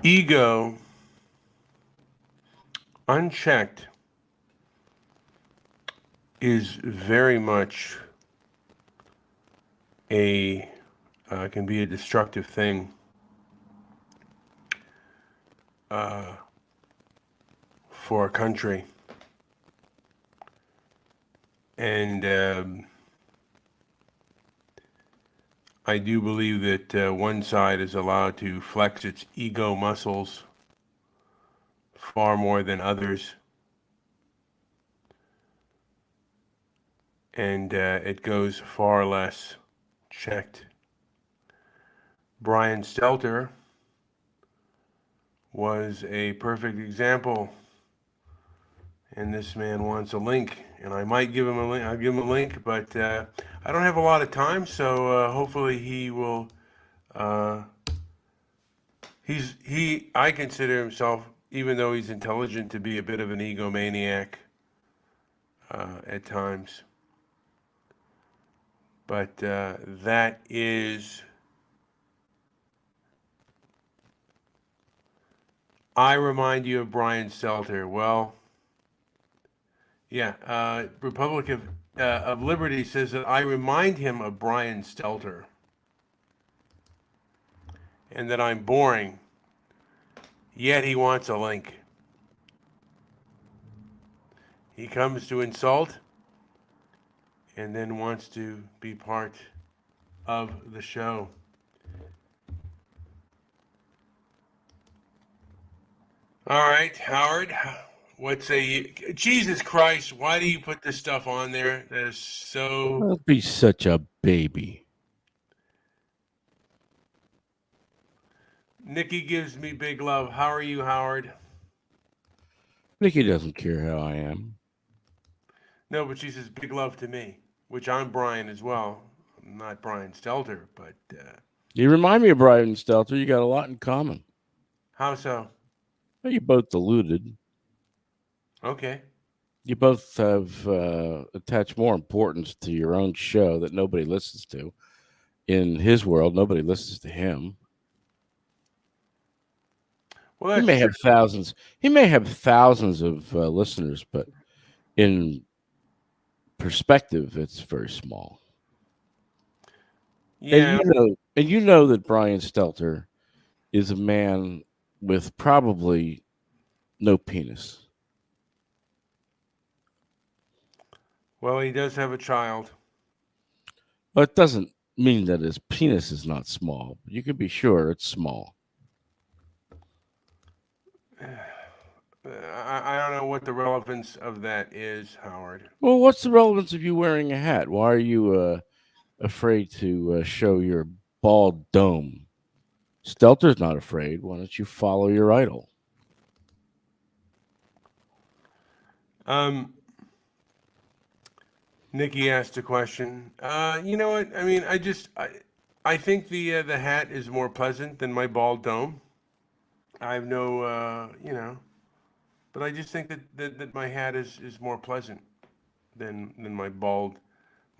Ego, unchecked, is very much a can be a destructive thing uh, for a country, and I do believe that one side is allowed to flex its ego muscles far more than others, and it goes far less checked. Brian Stelter was a perfect example, and this man wants a link, and I might give him a link. I'll give him a link, but I don't have a lot of time, so hopefully he will. Uh, I consider himself, even though he's intelligent, to be a bit of an egomaniac at times. But that is. I remind you of Brian Stelter. Well, yeah, Republic of Liberty says that I remind him of Brian Stelter and that I'm boring, yet he wants a link. He comes to insult and then wants to be part of the show. All right, Howard, what's a Jesus Christ? Why do you put this stuff on there? That is so. Don't be such a baby. Nikki gives me big love. How are you, Howard? Nikki doesn't care how I am. No, but she says big love to me, which I'm Brian as well. I'm not Brian Stelter, but You remind me of Brian Stelter. You got a lot in common. how so? Well, you're both deluded. Okay. You both have attached more importance to your own show that nobody listens to. In his world, nobody listens to him. Well, He that's may true. have thousands. He may have thousands of listeners, but in perspective, it's very small. Yeah. And you know that Brian Stelter is a man with probably no penis. Well, he does have a child. Well, it doesn't mean that his penis is not small. You can be sure it's small. I don't know what the relevance of that is, Howard. Well, what's the relevance of you wearing a hat? Why are you afraid to show your bald dome? Stelter's not afraid. Why don't you follow your idol? Um, Nikki asked a question. You know what? I mean, I think the hat is more pleasant than my bald dome. I have no, but I just think that my hat is more pleasant than my bald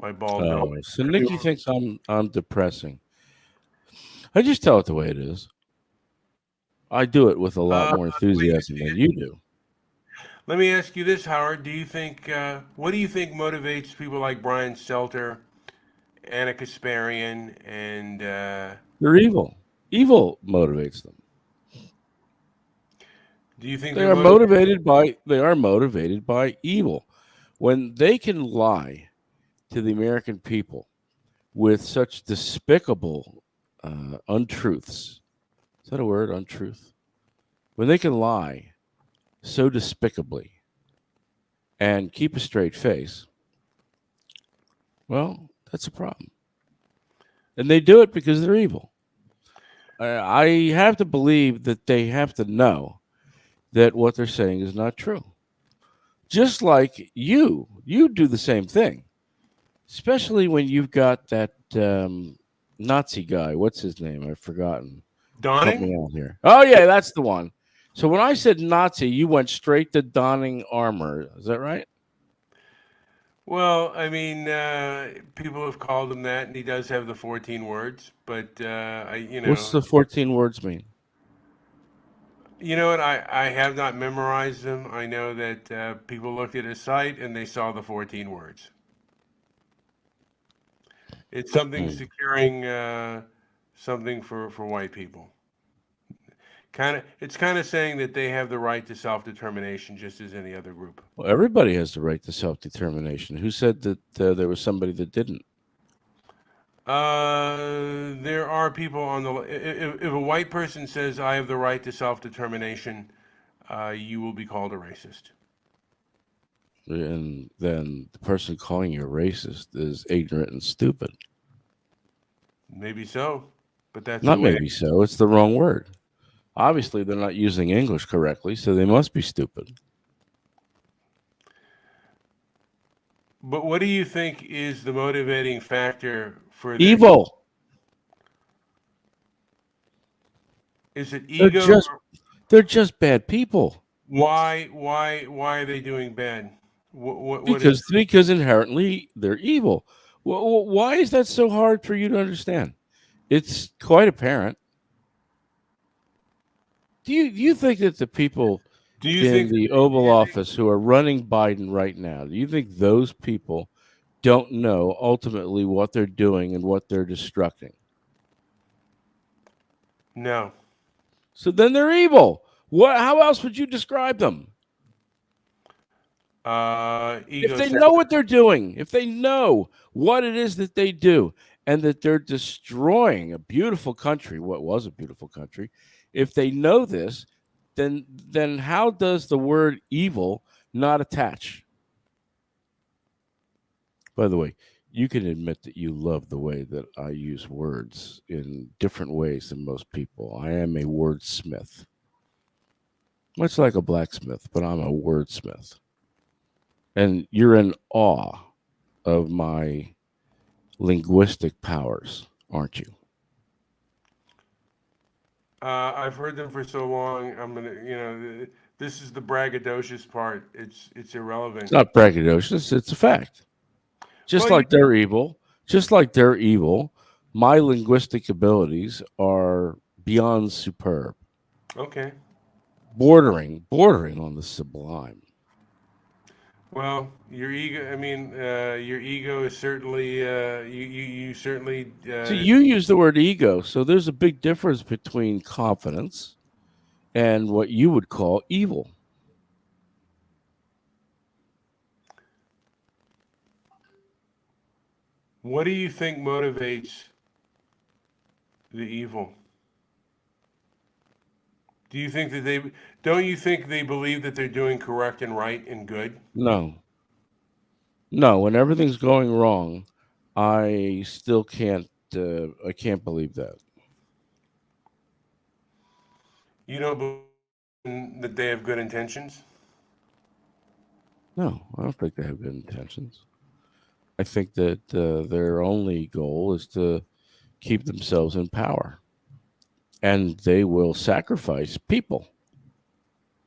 dome. Oh, so Nikki thinks I'm depressing. I just tell it the way it is. I do it with a lot more enthusiasm than you do. Let me ask you this, Howard. Do you think what do you think motivates people like Brian Stelter, Anna Kasparian, and They're evil. Evil motivates them. do you think They they're are motivated? motivated by evil. When they can lie to the American people with such despicable untruths. Is that a word? Untruth. When they can lie so despicably and keep a straight face, well, that's a problem. And they do it because they're evil. I have to believe that they have to know that what they're saying is not true. Just like you do the same thing, especially when you've got that Nazi guy. What's his name? I've forgotten. Help Donning? me out here. Oh yeah, that's the one. So when I said Nazi, you went straight to donning armor. Is that right? Well, I mean, people have called him that, and he does have the 14 words. But What's the 14 words mean? You know what? I have not memorized them. I know that people looked at a site and they saw the 14 words. It's something Hmm. securing something for white people. It's kind of saying that they have the right to self-determination just as any other group. Well, everybody has the right to self determination. Who said that there was somebody that didn't? There are people on the. If a white person says I have the right to self-determination, you will be called a racist. And then the person calling you a racist is ignorant and stupid. Maybe so, but that's Not the way. maybe so. It's the wrong word. Obviously, they're not using English correctly, so they must be stupid. But what do you think is the motivating factor for their? Evil. Is it They're ego? just they're just bad people Why are they doing bad? What is? because inherently they're evil. Why is that so hard for you to understand? It's quite apparent. Do you think that the people Do you in think? the Oval Office who are running Biden right now, do you think those people don't know ultimately what they're doing and what they're destructing? No. So then they're evil. What? How else would you describe them? If they know Egocentric. what they're doing, if they know what it is that they do, and that they're destroying a beautiful country, what was a beautiful country, if they know this, then how does the word evil not attach? By the way, you can admit that you love the way that I use words in different ways than most people. I am a wordsmith, much like a blacksmith, but I'm a wordsmith. And you're in awe of my linguistic powers, aren't you? I've heard them for so long. I'm gonna, this is the braggadocious part. It's It's irrelevant. not braggadocious, it's a fact. Just Well, you like they're evil, just like they're evil, my linguistic abilities are beyond superb, okay? bordering on the sublime. Well, your ego. I mean, your ego is certainly. You certainly. See, you use the word ego, so there's a big difference between confidence and what you would call evil. What do you think motivates the evil? Do you think that they? Don't you think they believe that they're doing correct and right and good? No, no, when everything's going wrong, I still can't. I can't believe that. You don't believe that they have good intentions? No, I don't think they have good intentions. I think that their only goal is to keep themselves in power, and they will sacrifice people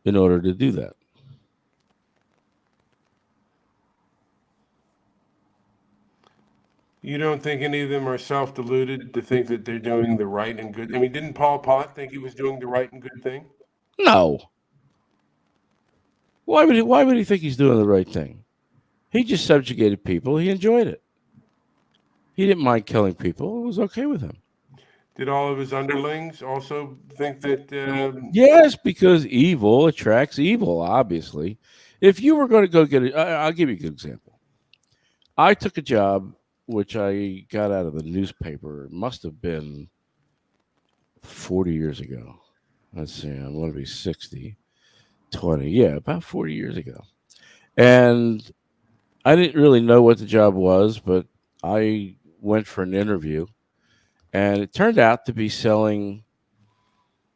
in order to do that. You don't think any of them are self-deluded to think that they're doing the right and good? I mean, didn't Paul Pot think he was doing the right and good thing? No, why would he think he's doing the right thing? He just subjugated people. He enjoyed it. He didn't mind killing people. It was okay with him. Did all of his underlings also think that? Yes, because evil attracts evil. Obviously, if you were going to go get it, I'll give you a good example. I took a job which I got out of the newspaper. It must have been 40 years ago. Let's see, I'm going to be 60, 20. Yeah, about 40 years ago. And I didn't really know what the job was, but I went for an interview, and it turned out to be selling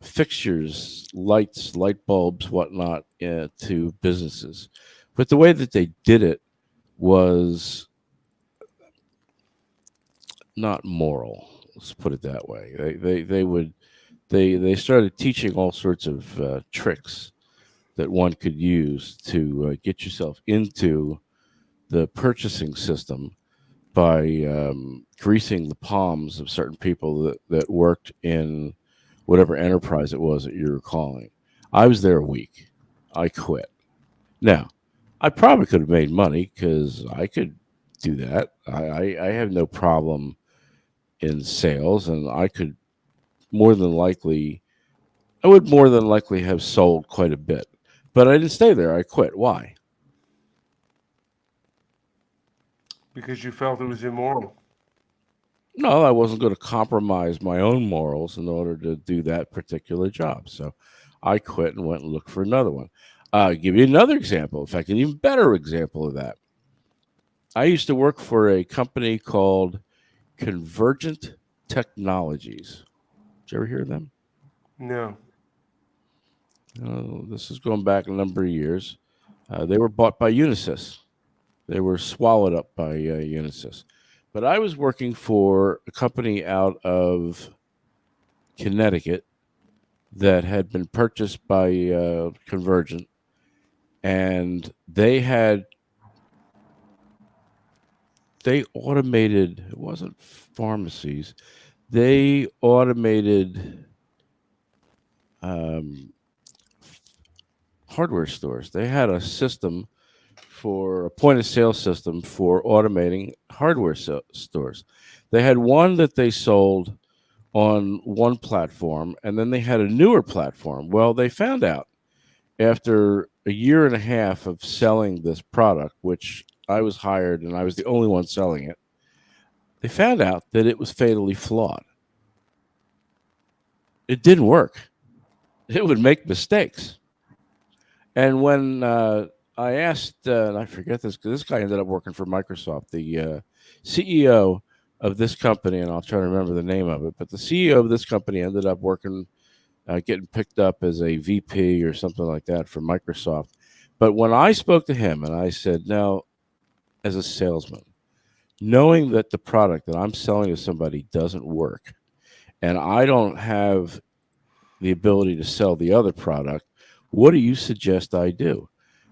fixtures, lights, light bulbs, whatnot, to businesses. But the way that they did it was not moral. Let's put it that way. They started teaching all sorts of tricks that one could use to get yourself into the purchasing system by greasing the palms of certain people that worked in whatever enterprise it was that you were calling. I was there a week. I quit. Now, I probably could have made money because I could do that. I have no problem in sales, and more than likely, I would more than likely have sold quite a bit. But I didn't stay there. I quit. Why? Because you felt it was immoral. No, I wasn't going to compromise my own morals in order to do that particular job. So I quit and went and looked for another one. I'll give you another example. In fact, an even better example of that. I used to work for a company called Convergent Technologies. Did you ever hear of them? No. This is going back a number of years. They were bought by Unisys. They were swallowed up by Unisys. But I was working for a company out of Connecticut that had been purchased by Convergent, and they automated. It wasn't pharmacies. They automated um, hardware stores. They had a system for a point of sale system for automating hardware stores. They had one that they sold on one platform, and then they had a newer platform. Well, they found out after a year and a half of selling this product, which I was hired and I was the only one selling it, they found out that it was fatally flawed. It didn't work. It would make mistakes. And when I asked, and I forget this, because this guy ended up working for Microsoft, the CEO of this company, and I'll try to remember the name of it, but the CEO of this company ended up working, getting picked up as a VP or something like that for Microsoft. But when I spoke to him and I said, now, as a salesman, knowing that the product that I'm selling to somebody doesn't work, and I don't have the ability to sell the other product, what do you suggest I do?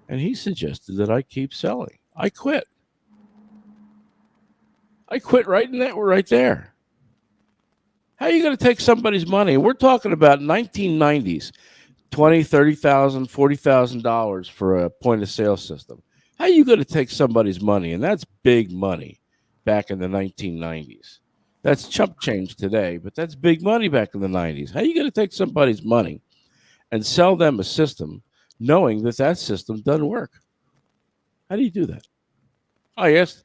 And he suggested that I keep selling. I quit. I quit right there. How are you going to take somebody's money? We're talking about 1990s, $20,000, $30,000, $40,000 for a point of sale system. How are you going to take somebody's money? And that's big money back in the 1990s. That's chump change today, but that's big money back in the 90s. How are you going to take somebody's money and sell them a system knowing that that system doesn't work? How do you do that? I asked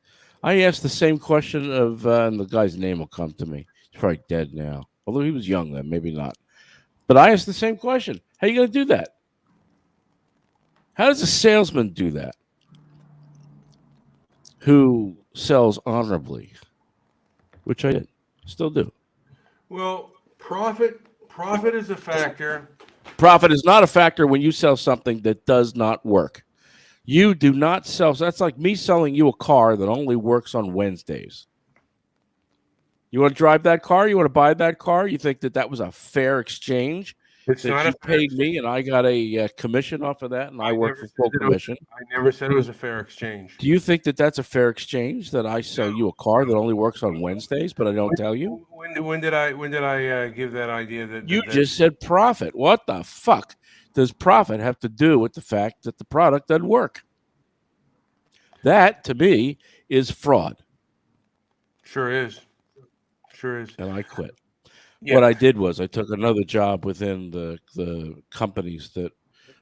the same question of, and the guy's name will come to me. He's probably dead now, although he was young then, maybe not. But I asked the same question. How are you going to do that? How does a salesman do that who sells honorably? Which I did, still do. Well, profit is a factor. Profit is not a factor when you sell something that does not work. You do not sell. So that's like me selling you a car that only works on Wednesdays. You want to drive that car? You want to buy that car? You think that that was a fair exchange? It's That not a you fair paid me and I got a commission off of that, and I work for full commission. I never said it was a fair exchange. Do you think that that's a fair exchange? That I sell you a car that only works on Wednesdays, but I don't tell you? When did I give that idea that You just said profit. What the fuck does profit have to do with the fact that the product doesn't work? That, to me, is fraud. Sure is. And I quit. Yeah. What I did was I took another job within the companies that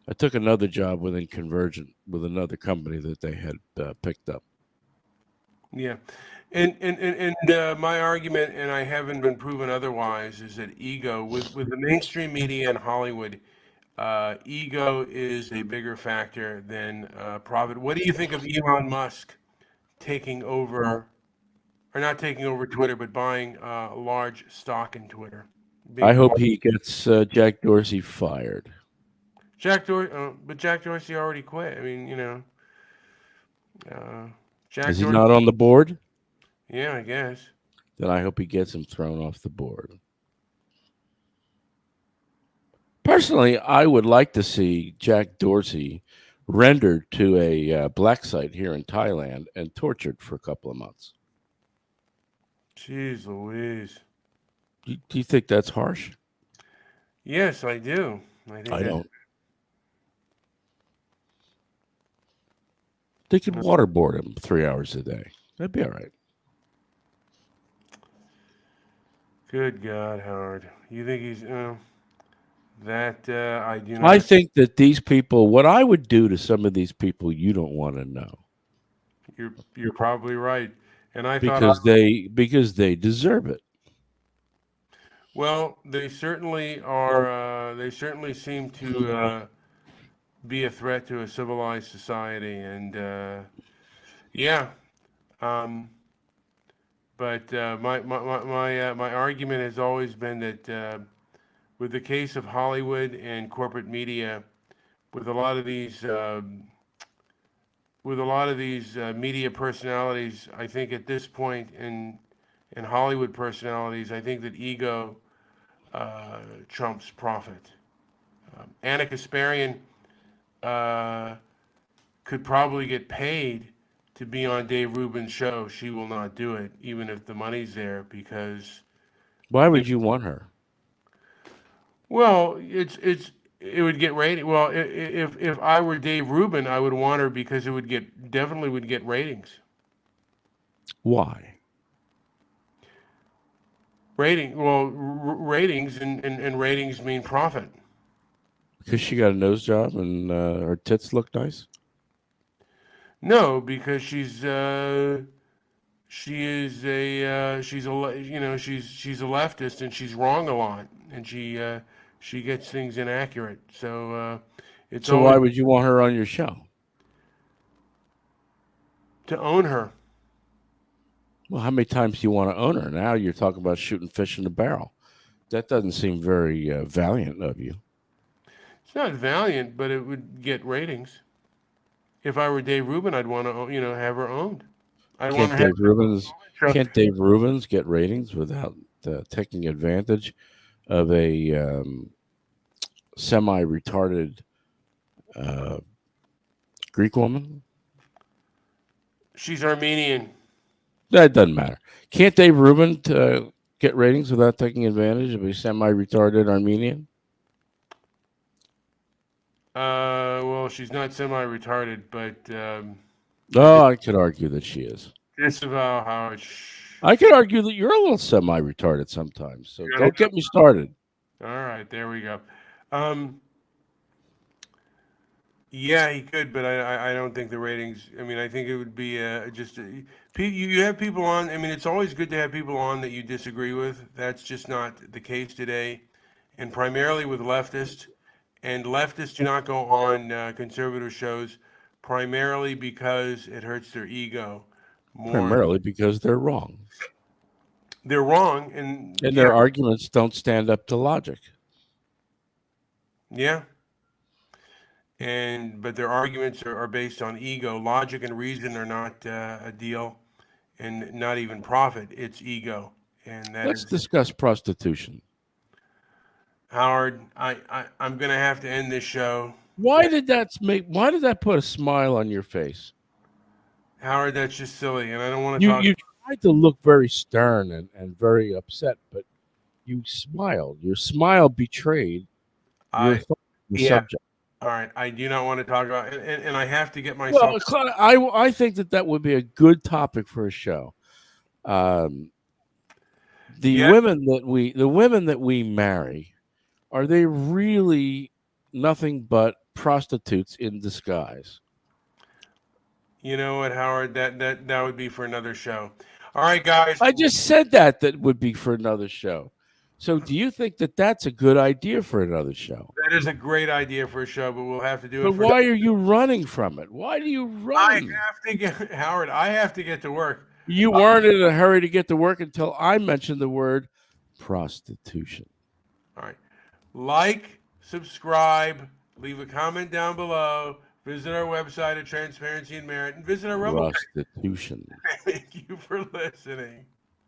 I took another job within Convergent with another company that they had picked up. Yeah. And my argument, and I haven't been proven otherwise, is that ego, with the mainstream media and Hollywood, ego is a bigger factor than profit. What do you think of Elon Musk taking over, or not taking over Twitter, but buying a large stock in Twitter? I hope he gets Jack Dorsey fired. But Jack Dorsey already quit. I mean, Jack Is he Dorsey. not on the board? Yeah, I guess. Then I hope he gets him thrown off the board. Personally, I would like to see Jack Dorsey rendered to a black site here in Thailand and tortured for a couple of months. Jeez Louise. Do you think that's harsh? Yes, I do. I don't. They could waterboard him 3 hours a day. That'd be all right. Good God, Howard. You think he's that? I do I not. think that these people, what I would do to some of these people, you don't want to know, You're probably right. And I thought, because they deserve it. well, they certainly are. They certainly seem to be a threat to a civilized society, and yeah. Um, but my argument has always been that with the case of Hollywood and corporate media, with a lot of these media personalities, I think at this point in Hollywood personalities, I think that ego trumps profit. Anna Kasparian uh, could probably get paid to be on Dave Rubin's show. She will not do it, even if the money's there, because Why you would you want her? well, it would get rating. Well, if I were Dave Rubin, I would want her because it would definitely would get ratings. Why? Ratings and ratings mean profit. Because she got a nose job and her tits look nice? No, because she's a leftist and she's wrong a lot and she gets things inaccurate. So it's So why always would you want her on your show? to own her. Well, how many times do you want to own her? Now you're talking about shooting fish in a barrel. That doesn't seem very valiant of you. It's not valiant, but it would get ratings. If I were Dave Rubin, I'd want to have her owned. I'd want Can't to have Dave Rubens? her. Can't Dave Rubens get ratings without taking advantage of a semi-retarded uh, Greek woman? She's Armenian. That doesn't matter. Can't Dave Rubin get ratings without taking advantage of a semi-retarded Armenian? Well, she's not semi-retarded, but Oh, I could argue that she is. disavow how it's. I could argue that you're a little semi-retarded sometimes. So Yeah, don't get me started. all right, there we go. Yeah, he could, but I don't think the ratings. I mean, I think it would be you have people on. I mean, it's always good to have people on that you disagree with. That's just not the case today, and primarily with leftists. And leftists do not go on conservative shows primarily because it hurts their ego more. Primarily because they're wrong. They're wrong, and And yeah, their arguments don't stand up to logic. yeah. But their arguments are based on ego. Logic and reason are not a deal, and not even profit. It's ego, and that Let's is discuss prostitution. Howard. I'm gonna have to end this show. Why did that put a smile on your face? Howard, that's just silly, and I don't want to You talk. you tried to look very stern and very upset, but you smiled. Your smile betrayed your I thought, your Yeah. subject. All right. I do not want to talk about, and I have to get myself. Well, I think that would be a good topic for a show. Um, the Yeah. women that we marry, are they really nothing but prostitutes in disguise? You know what, Howard? That would be for another show. All right, guys. I just said that would be for another show. So, do you think that that's a good idea for another show? That is a great idea for a show, but we'll have to do But it for. why are you running from it? Why do you I run? have to get Howard. I have to get to work. You weren't in a hurry to get to work until I mentioned the word prostitution. All right. Like, subscribe, leave a comment down below. Visit our website at Transparency and Merit, and visit our Rumble. Prostitution. Thank you for listening.